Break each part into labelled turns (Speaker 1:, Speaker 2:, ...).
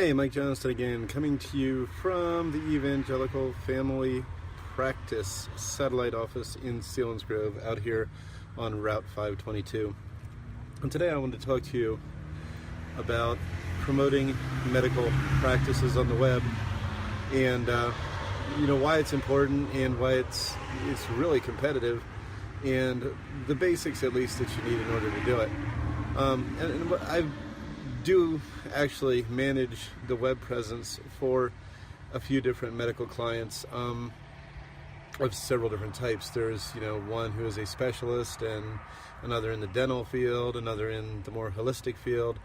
Speaker 1: Hey, Mike Johnston again, coming to you from the Evangelical Family Practice Satellite Office in Selinsgrove, out here on Route 522. And today I wanted to talk to you about promoting medical practices on the web, and why it's important and why it's really competitive, and the basics at least that you need in order to do it. And I do actually manage the web presence for a few different medical clients of several different types. There's one who is a specialist, and another in the dental field, another in the more holistic field.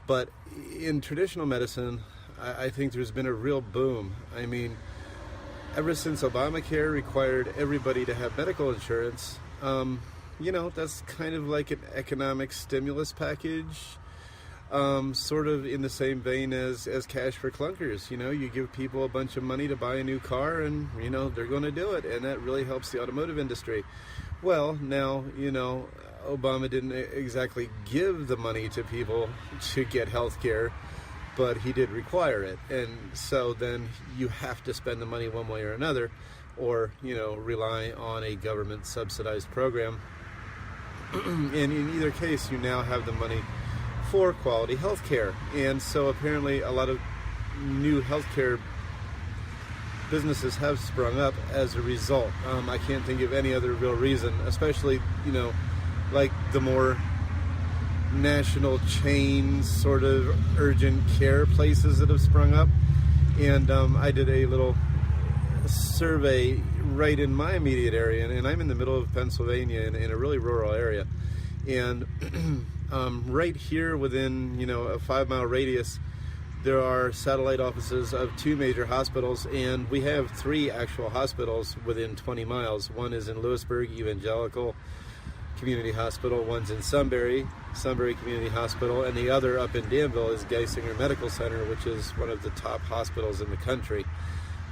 Speaker 1: But in traditional medicine, I think there's been a real boom. I mean, ever since Obamacare required everybody to have medical insurance, that's kind of like an economic stimulus package, sort of in the same vein as cash for clunkers. You give people a bunch of money to buy a new car, and they're going to do it, and that really helps the automotive industry. Well, now Obama didn't exactly give the money to people to get health care, but he did require it, and so then you have to spend the money one way or another, or rely on a government subsidized program. And in either case, you now have the money for quality health care. And so apparently a lot of new healthcare businesses have sprung up as a result. I can't think of any other real reason, especially like the more national chain sort of urgent care places that have sprung up. And I did a little survey right in my immediate area, and I'm in the middle of Pennsylvania in a really rural area. And right here within a 5-mile radius, there are satellite offices of 2 major hospitals, and we have 3 actual hospitals within 20 miles. One is in Lewisburg, Evangelical Community Hospital. One's in Sunbury Community Hospital, and the other up in Danville is Geisinger Medical Center, which is one of the top hospitals in the country.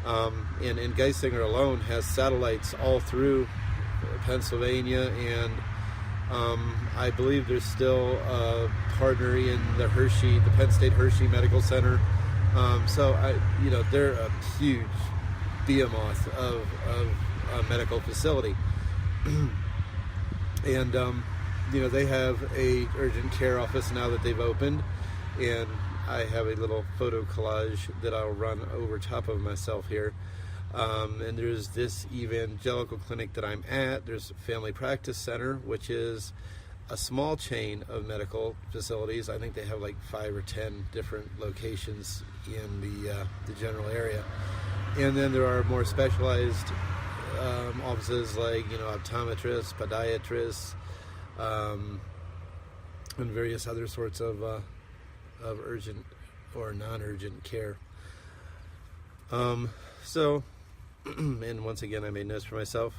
Speaker 1: And Geisinger alone has satellites all through Pennsylvania, and I believe there's still a partner in the Penn State Hershey Medical Center. So they're a huge behemoth of a medical facility. And they have a urgent care office now that they've opened, and I have a little photo collage that I'll run over top of myself here. And there's this evangelical clinic that I'm at. There's a Family Practice Center, which is a small chain of medical facilities. I think they have like 5 or 10 different locations in the general area. And then there are more specialized offices like optometrists, podiatrists, and various other sorts of urgent or non-urgent care. And once again, I made notes for myself.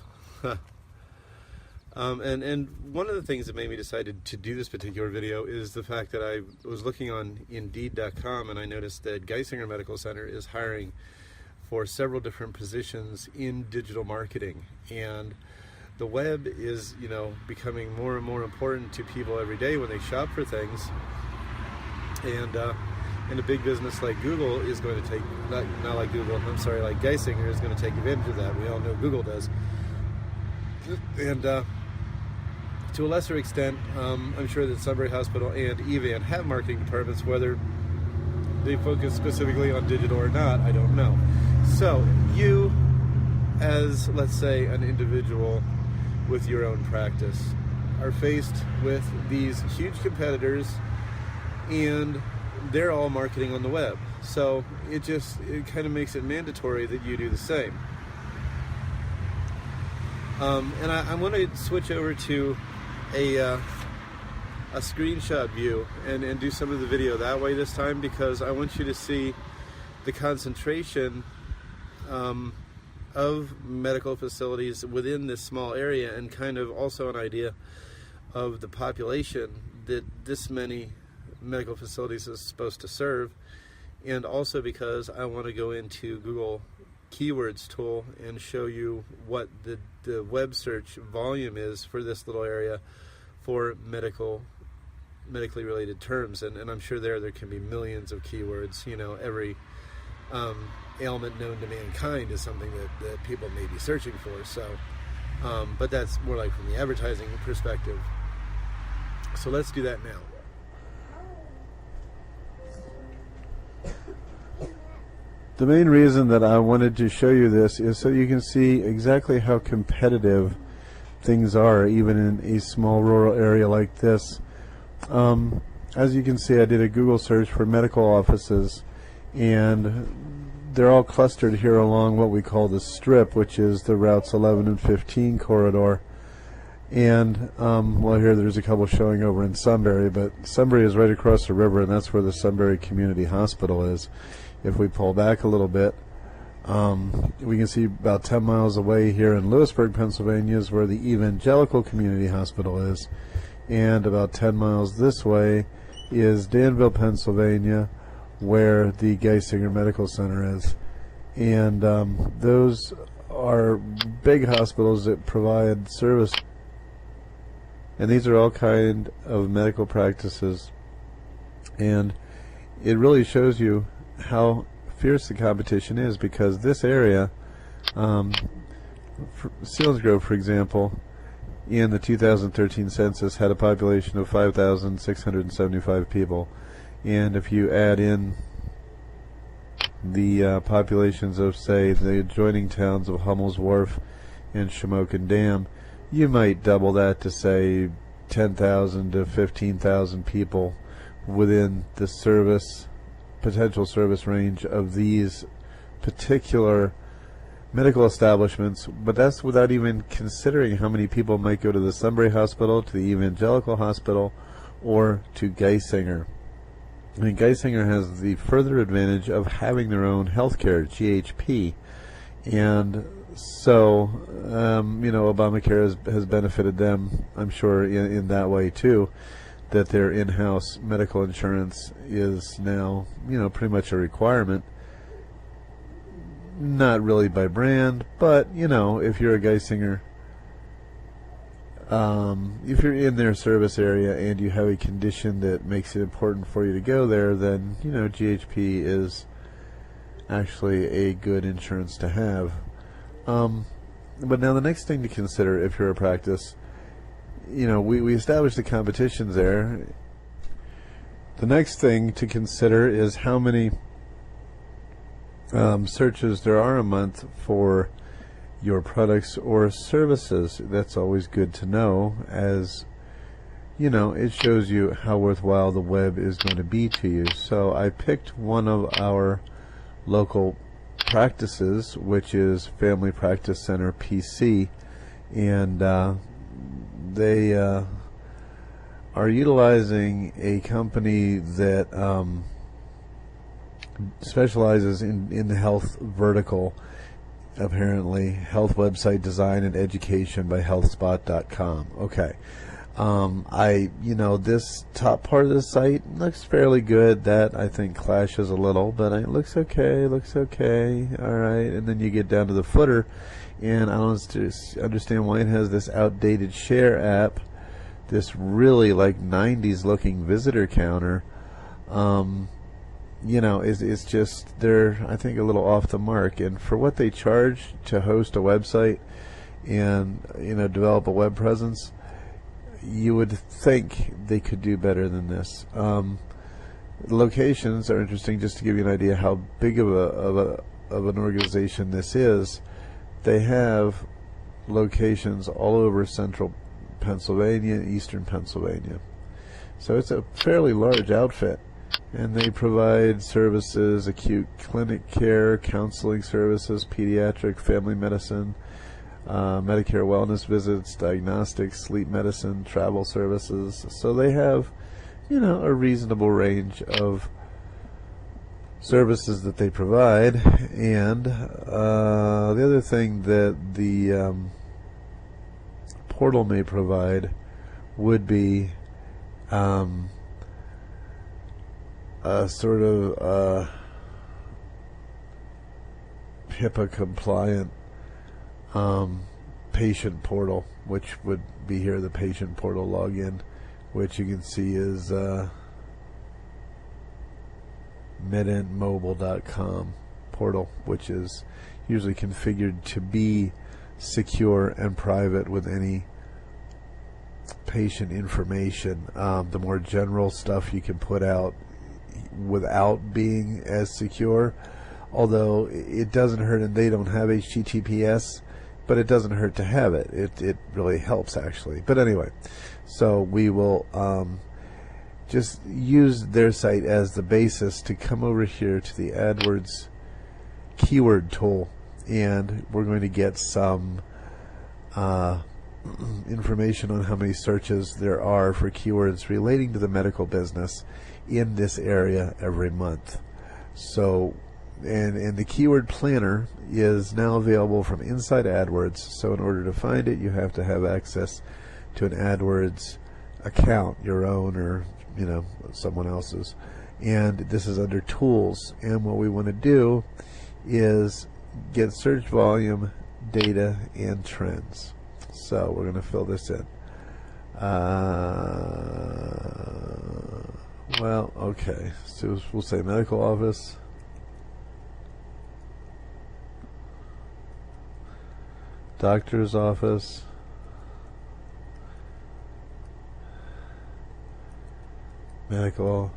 Speaker 1: And one of the things that made me decide to do this particular video is the fact that I was looking on Indeed.com, and I noticed that Geisinger Medical Center is hiring for several different positions in digital marketing. And the web is, becoming more and more important to people every day when they shop for things. And a big business like Google is going to take, like Geisinger is going to take advantage of that. We all know Google does. And to a lesser extent, I'm sure that Sunbury Hospital and Evan have marketing departments. Whether they focus specifically on digital or not, I don't know. So you, as let's say an individual with your own practice, are faced with these huge competitors, and they're all marketing on the web. So it kind of makes it mandatory that you do the same. And I want to switch over to a screenshot view and do some of the video that way this time, because I want you to see the concentration of medical facilities within this small area, and kind of also an idea of the population that this many medical facilities is supposed to serve. And also because I want to go into Google Keywords tool and show you what the web search volume is for this little area for medical medically related terms, and I'm sure there can be millions of keywords. Every ailment known to mankind is something that people may be searching for. So, but that's more like from the advertising perspective. So let's do that now. The main reason that I wanted to show you this is so you can see exactly how competitive things are, even in a small rural area like this. As you can see, I did a Google search for medical offices, and they're all clustered here along what we call the strip, which is the routes 11 and 15 corridor. And well, here there's a couple showing over in Sunbury, but Sunbury is right across the river, and that's where the Sunbury Community Hospital is. If we pull back a little bit, we can see about 10 miles away here in Lewisburg, Pennsylvania, is where the Evangelical Community Hospital is. And about 10 miles this way is Danville, Pennsylvania, where the Geisinger Medical Center is. And those are big hospitals that provide service. And these are all kind of medical practices. And it really shows you how fierce the competition is, because this area, Selinsgrove, for example, in the 2013 census had a population of 5,675 people, and if you add in the populations of, say, the adjoining towns of Hummel's Wharf and Shamokin Dam, you might double that to, say, 10,000 to 15,000 people within the potential service range of these particular medical establishments. But that's without even considering how many people might go to the Sunbury Hospital, to the Evangelical Hospital, or to Geisinger. I mean, Geisinger has the further advantage of having their own healthcare, GHP, and so Obamacare has benefited them, I'm sure, in that way too, that their in-house medical insurance is now, pretty much a requirement. Not really by brand, but, if you're a Geisinger, if you're in their service area and you have a condition that makes it important for you to go there, then, GHP is actually a good insurance to have. But now the next thing to consider if you're a practice, we established the competitions there. The next thing to consider is how many searches there are a month for your products or services. That's always good to know, as it shows you how worthwhile the web is going to be to you. So I picked one of our local practices, which is Family Practice Center PC, and they are utilizing a company that specializes in the health vertical, apparently, health website design and education by healthspot.com. Okay. This top part of the site looks fairly good. That, I think, clashes a little, but it looks okay, all right. And then you get down to the footer, and I don't understand why it has this outdated share app, this really like 90s looking visitor counter. It's just, they're, I think, a little off the mark. And for what they charge to host a website and, develop a web presence, you would think they could do better than this. The locations are interesting, just to give you an idea how big of an organization this is. They have locations all over central Pennsylvania, eastern Pennsylvania. So it's a fairly large outfit. And they provide services, acute clinic care, counseling services, pediatric, family medicine, Medicare wellness visits, diagnostics, sleep medicine, travel services. So they have, a reasonable range of services that they provide. And the other thing that the portal may provide would be a sort of HIPAA compliant patient portal, which would be here, the patient portal login,
Speaker 2: which you can see is medentmobile.com portal, which is usually configured to be secure and private with any patient information. The more general stuff you can put out without being as secure, although it doesn't hurt, and they don't have HTTPS, but it doesn't hurt to have it. It really helps, actually. But anyway, so we will just use their site as the basis to come over here to the AdWords keyword tool, and we're going to get some information on how many searches there are for keywords relating to the medical business in this area every month. So, and the keyword planner is now available from inside AdWords. So in order to find it, you have to have access to an AdWords account, your own or someone else's. And this is under tools, and what we want to do is get search volume, data, and trends. So we're going to fill this in. Well, okay, so we'll say medical office, doctor's office, medical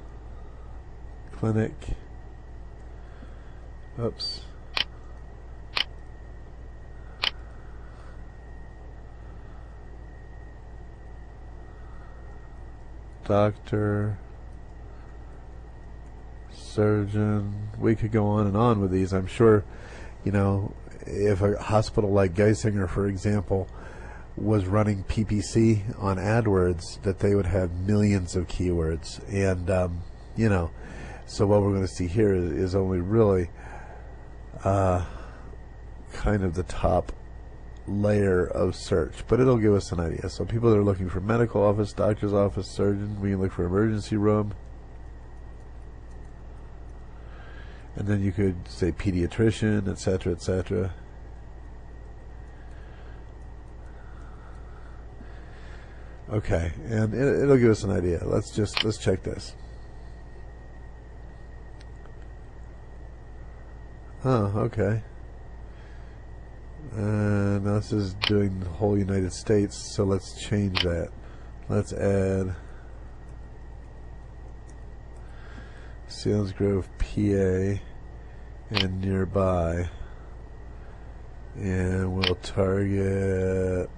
Speaker 2: clinic, oops, doctor, surgeon. We could go on and on with these. I'm sure, if a hospital like Geisinger, for example, was running PPC on AdWords, that they would have millions of keywords. And, so what we're going to see here is only really kind of the top layer of search, but it'll give us an idea. So people that are looking for medical office, doctor's office, surgeon, we can look for emergency room. And then you could say pediatrician, etc., etc. Okay, and it'll give us an idea. Let's check this. Oh, okay. Now this is doing the whole United States, so let's change that. Let's add Selinsgrove, PA, and nearby, and we'll target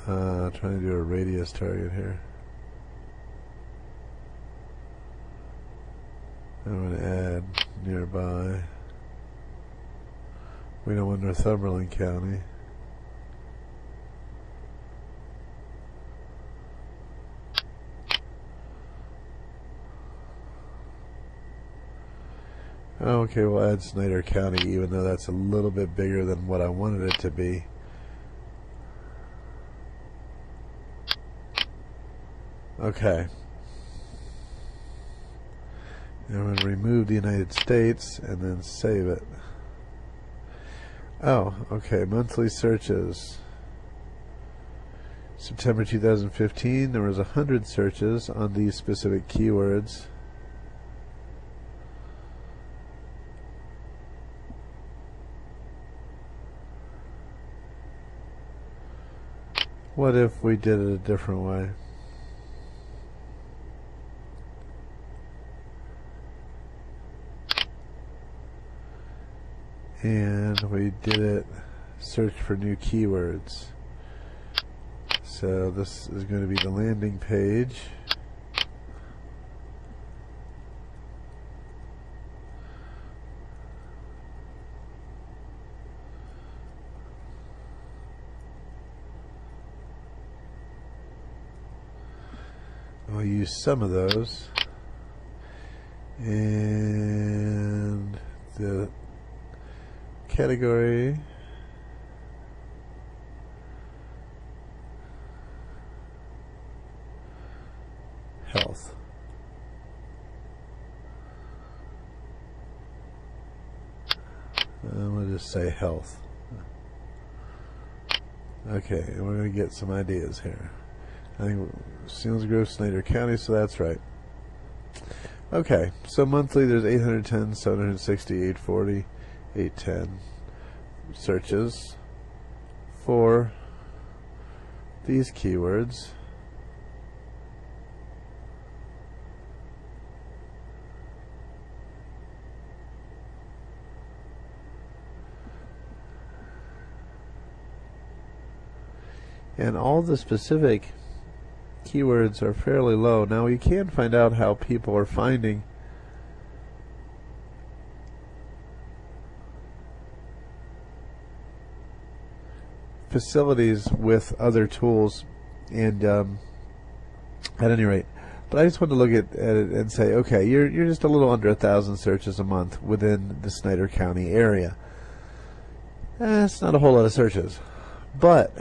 Speaker 2: trying to do a radius target here. I'm going to add nearby. We don't want Northumberland County. Okay, we'll add Snyder County, even though that's a little bit bigger than what I wanted it to be. Okay. Now I'm going to remove the United States and then save it. Oh, okay, monthly searches. September 2015, there was 100 searches on these specific keywords. What if we did it a different way? And we did it, search for new keywords. So this is going to be the landing page. I'll use some of those. And the category health. I'm going to just say health. Okay, we're going to get some ideas here. I think Selinsgrove, Snyder County, so that's right. Okay, so monthly there's 810, 760, 840, 810 searches for these keywords. And all the specific keywords are fairly low. Now you can find out how people are finding facilities with other tools, and at any rate, but I just want to look at it and say, okay, you're just a little under 1,000 searches a month within the Snyder County area. That's not a whole lot of searches, but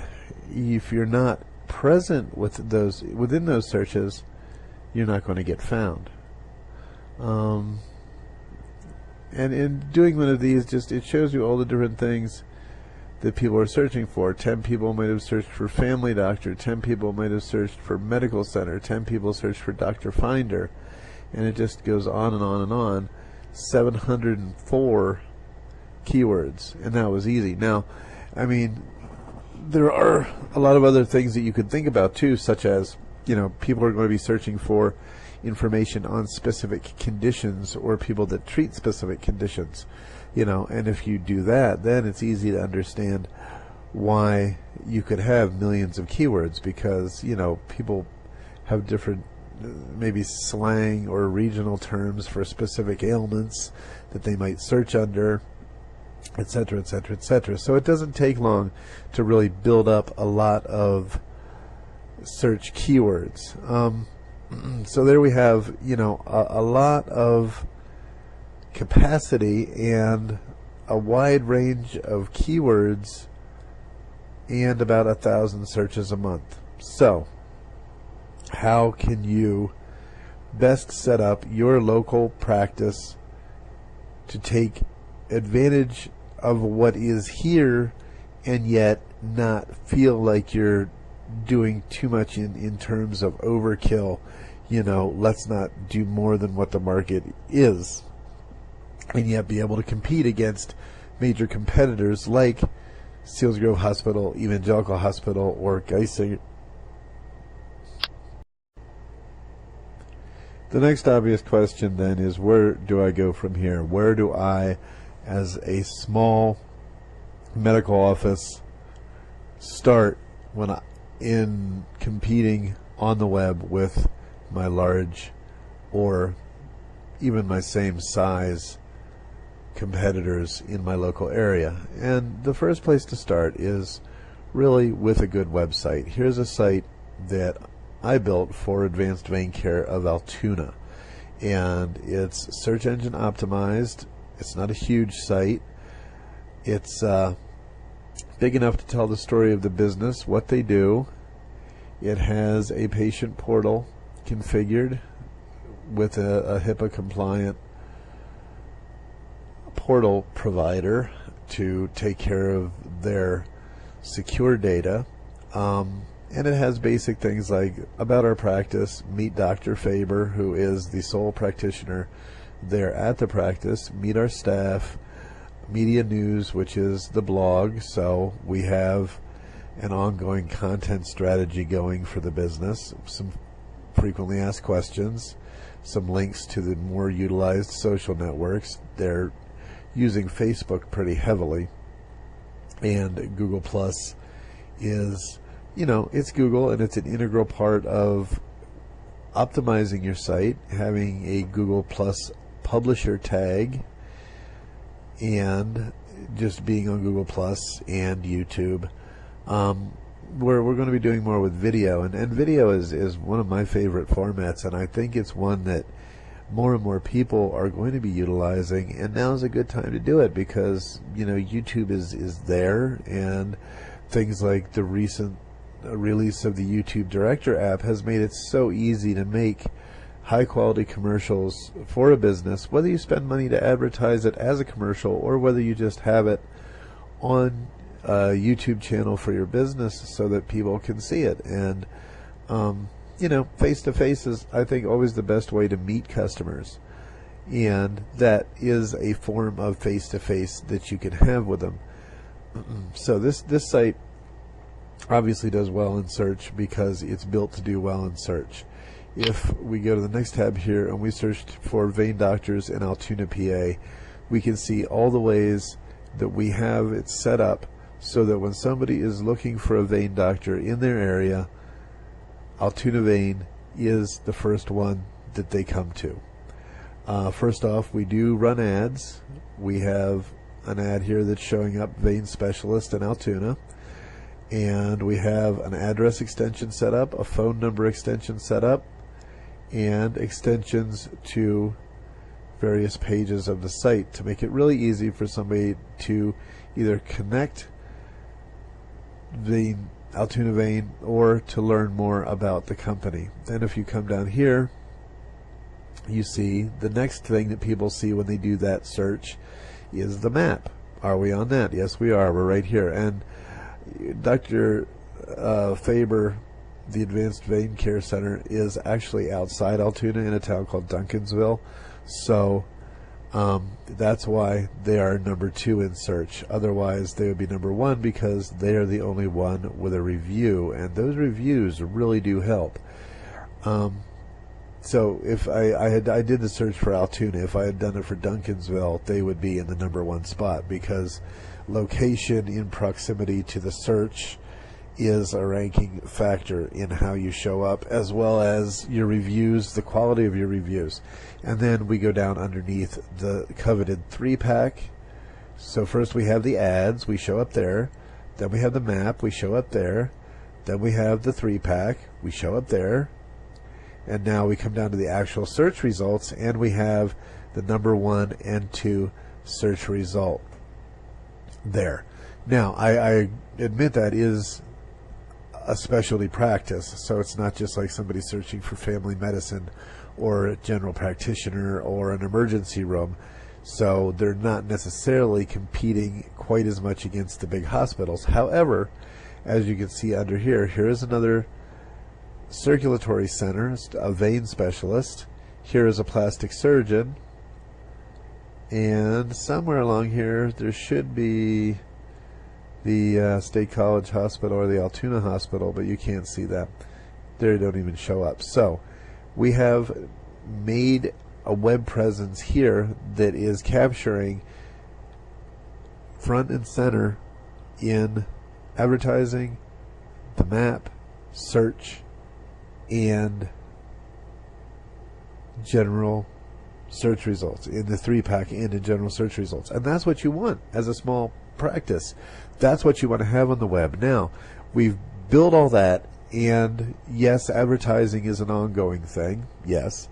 Speaker 2: if you're not present with those within those searches, you're not going to get found. And in doing one of these, just it shows you all the different things that people are searching for. 10 people might have searched for family doctor, 10 people might have searched for medical center, 10 people searched for Dr. Finder, and it just goes on and on and on. 704 keywords, and that was easy. Now, I mean, there are a lot of other things that you could think about too, such as, you know, people are going to be searching for information on specific conditions or people that treat specific conditions, you know, and if you do that, then it's easy to understand why you could have millions of keywords, because, you know, people have different maybe slang or regional terms for specific ailments that they might search under, etc., etc., etc. So it doesn't take long to really build up a lot of search keywords. So there we have, you know, a lot of capacity and a wide range of keywords and about 1,000 searches a month. So how can you best set up your local practice to take advantage of what is here and yet not feel like you're doing too much in terms of overkill? You know, let's not do more than what the market is, and yet be able to compete against major competitors like Selinsgrove Hospital, Evangelical Hospital, or Geisinger. The next obvious question then is, where do I go from here? Where do I, as a small medical office, start when in competing on the web with my large or even my same size competitors in my local area? And the first place to start is really with a good website. Here's a site that I built for Advanced Vein Care of Altoona, and it's search engine optimized. It's not a huge site. It's big enough to tell the story of the business, what they do. It has a patient portal configured with a HIPAA compliant portal provider to take care of their secure data. And it has basic things like about our practice, meet Dr. Faber, who is the sole practitioner there at the practice, meet our staff, media news, which is the blog, so we have an ongoing content strategy going for the business, some frequently asked questions, some links to the more utilized social networks. They're using Facebook pretty heavily, and Google Plus is, you know, it's Google, and it's an integral part of optimizing your site, having a Google Plus publisher tag, and just being on Google Plus and YouTube. We're going to be doing more with video, and video is one of my favorite formats, and I think it's one that more and more people are going to be utilizing, and now is a good time to do it because, you know, YouTube is there, and things like the recent release of the YouTube Director app has made it so easy to make high quality commercials for a business, whether you spend money to advertise it as a commercial or whether you just have it on a YouTube channel for your business so that people can see it. And face to face is, I think, always the best way to meet customers, and that is a form of face to face that you can have with them. So this site obviously does well in search because it's built to do well in search. If we go to the next tab here and we searched for vein doctors in Altoona, PA, we can see all the ways that we have it set up so that when somebody is looking for a vein doctor in their area, Altoona Vein is the first one that they come to. First off, we do run ads. We have an ad here that's showing up, vein specialist in Altoona. And we have an address extension set up, a phone number extension set up, and extensions to various pages of the site to make it really easy for somebody to either connect the Altoona Vein or to learn more about the company. Then if you come down here, you see the next thing that people see when they do that search is the map. Are we on that? Yes, we are. We're right here. And Dr. Faber, the Advanced Vein Care Center, is actually outside Altoona in a town called Duncansville. So that's why they are number 2 in search. Otherwise, they would be number 1 because they are the only one with a review, and those reviews really do help. So if I did the search for Altoona, if I had done it for Duncansville, they would be in the number 1 spot because location in proximity to the search is a ranking factor in how you show up, as well as your reviews, the quality of your reviews. And then we go down underneath the coveted 3-pack. So first we have the ads, we show up there. Then we have the map, we show up there. Then we have the 3-pack, we show up there. And now we come down to the actual search results, and we have the number 1 and 2 search result there. Now, I admit that is a specialty practice, so it's not just like somebody searching for family medicine or a general practitioner or an emergency room. So they're not necessarily competing quite as much against the big hospitals. However, as you can see under here, here is another circulatory center, a vein specialist. Here is a plastic surgeon. And somewhere along here, there should be the State College Hospital or the Altoona Hospital, but you can't see that. They don't even show up. So we have made a web presence here that is capturing front and center in advertising, the map, search, and general search results, in the 3-pack and in general search results. And that's what you want as a small practice. That's what you want to have on the web. Now, we've built all that, and yes, advertising is an ongoing thing. Yes.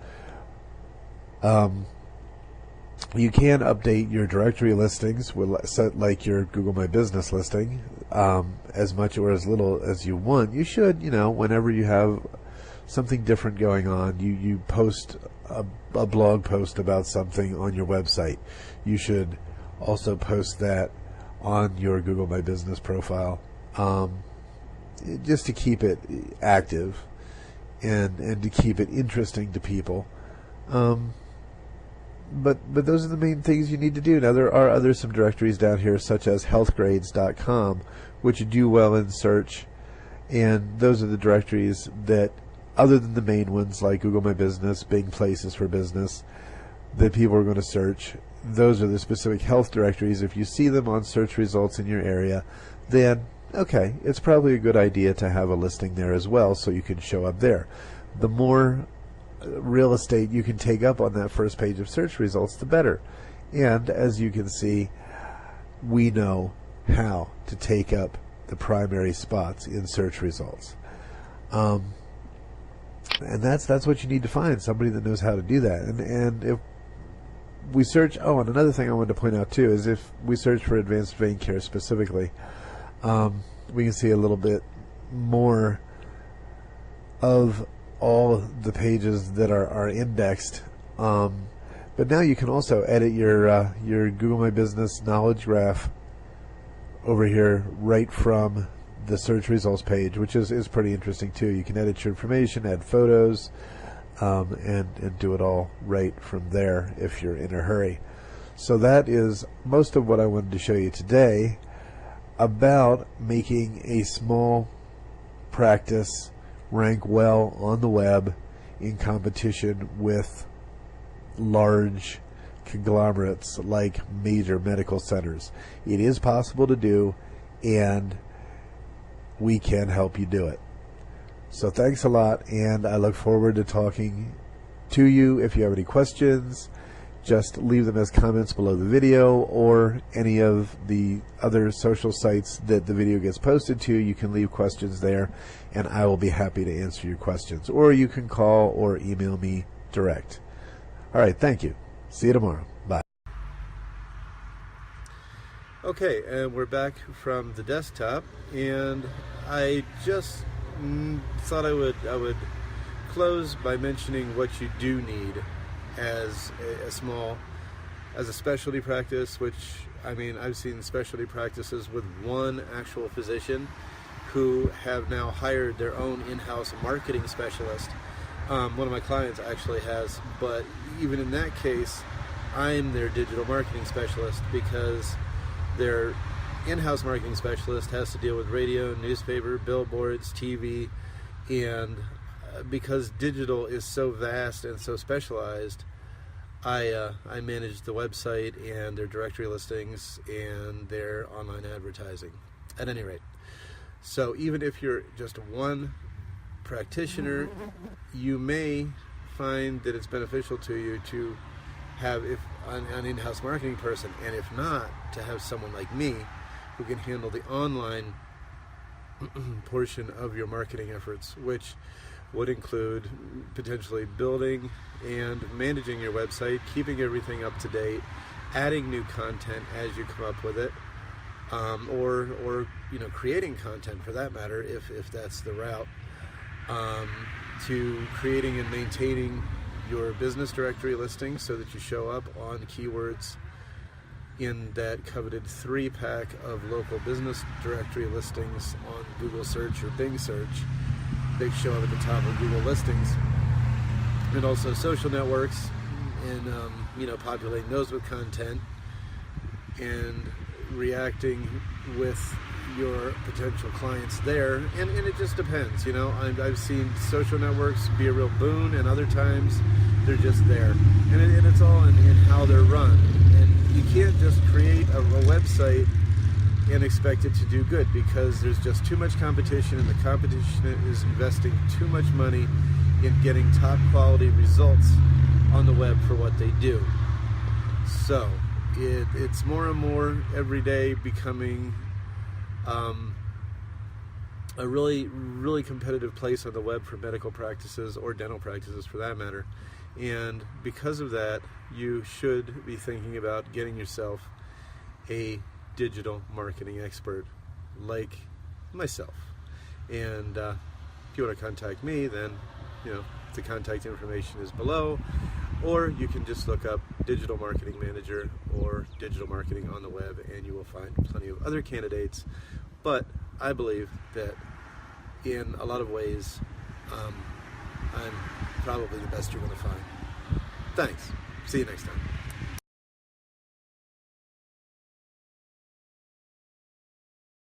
Speaker 2: You can update your directory listings with, like your Google My Business listing, as much or as little as you want. You should, whenever you have something different going on, you post a blog post about something on your website. You should also post that on your Google My Business profile, just to keep it active and to keep it interesting to people. But those are the main things you need to do. Now, there are some directories down here, such as healthgrades.com, which do well in search, and those are the directories that, other than the main ones like Google My Business, Bing Places for Business, that people are going to search. Those are the specific health directories. If you see them on search results in your area, then okay, it's probably a good idea to have a listing there as well, so you can show up there. The more real estate you can take up on that first page of search results, the better. And as you can see, we know how to take up the primary spots in search results. And that's what you need to find, somebody that knows how to do that. And if we search, and another thing I wanted to point out too is if we search for advanced vein care specifically, we can see a little bit more of all the pages that are indexed. But now you can also edit your Google My Business knowledge graph over here right from the search results page, which is pretty interesting too. You can edit your information, add photos, and do it all right from there if you're in a hurry. So that is most of what I wanted to show you today about making a small practice rank well on the web in competition with large conglomerates like major medical centers. It is possible to do, and we can help you do it. So thanks a lot, and I look forward to talking to you. If you have any questions, just leave them as comments below the video or any of the other social sites that the video gets posted to. You can leave questions there, and I will be happy to answer your questions. Or you can call or email me direct. All right, thank you. See you tomorrow. Bye.
Speaker 1: Okay, and we're back from the desktop, and I just thought I would close by mentioning what you do need as a specialty practice, which, I mean, I've seen specialty practices with one actual physician who have now hired their own in-house marketing specialist. One of my clients actually has, but even in that case, I'm their digital marketing specialist, because their in-house marketing specialist has to deal with radio, newspaper, billboards, TV, and because digital is so vast and so specialized, I manage the website and their directory listings and their online advertising, at any rate. So even if you're just one practitioner, you may find that it's beneficial to you to have an in-house marketing person, and if not, to have someone like me who can handle the online portion of your marketing efforts, which would include potentially building and managing your website, keeping everything up to date, adding new content as you come up with it, or creating content for that matter, if that's the route, to creating and maintaining your business directory listings so that you show up on keywords in that coveted 3-pack of local business directory listings on Google search or Bing search. They show up at the top of Google listings, and also social networks, and populating those with content and reacting with your potential clients there. And it just depends. I've seen social networks be a real boon, and other times they're just there, and it's all in how they're run. And you can't just create a website and expect it to do good, because there's just too much competition, and the competition is investing too much money in getting top quality results on the web for what they do. So it's more and more every day becoming a really, really competitive place on the web for medical practices, or dental practices for that matter. And because of that, you should be thinking about getting yourself a digital marketing expert like myself. And if you want to contact me, then the contact information is below, or you can just look up Digital Marketing Manager or digital marketing on the web, and you will find plenty of other candidates. But I believe that in a lot of ways, I'm probably the best you're going to find. Thanks. See you next time.